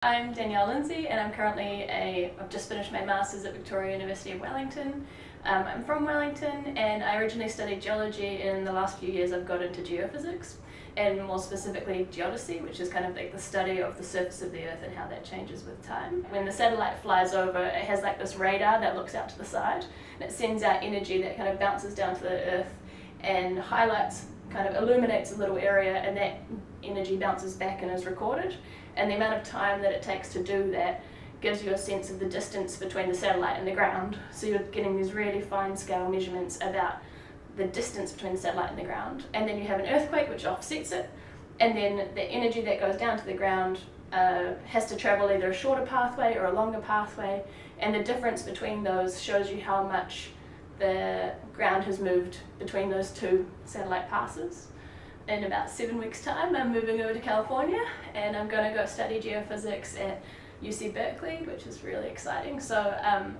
I'm Danielle Lindsay and I'm currently I've just finished my Masters at Victoria University of Wellington. I'm from Wellington and I originally studied geology. In the last few years I've got into geophysics and more specifically geodesy, which is kind of like the study of the surface of the earth and how that changes with time. When the satellite flies over, it has like this radar that looks out to the side and it sends out energy that kind of bounces down to the earth and highlights, kind of illuminates a little area, and that energy bounces back and is recorded. And the amount of time that it takes to do that gives you a sense of the distance between the satellite and the ground. So you're getting these really fine scale measurements about the distance between the satellite and the ground. And then you have an earthquake which offsets it, and then the energy that goes down to the ground has to travel either a shorter pathway or a longer pathway, and the difference between those shows you how much the ground has moved between those two satellite passes. In about 7 weeks' time, I'm moving over to California and I'm going to go study geophysics at UC Berkeley, which is really exciting. So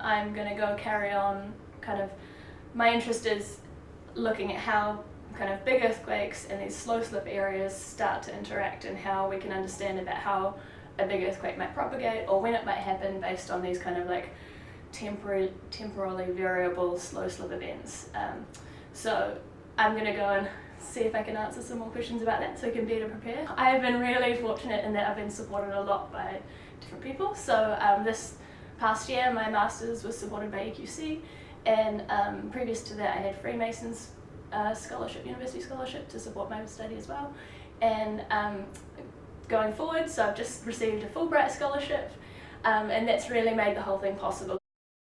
I'm going to go carry on my interest is looking at how kind of big earthquakes and these slow slip areas start to interact, and how we can understand about how a big earthquake might propagate or when it might happen based on these kind of like temporally variable slow slip events. So I'm going to go and see if I can answer some more questions about that so I can better prepare. I have been really fortunate in that I've been supported a lot by different people. So this past year my Masters was supported by EQC, and previous to that I had Freemason's scholarship, university scholarship, to support my study as well. And going forward, so I've just received a Fulbright scholarship, and that's really made the whole thing possible.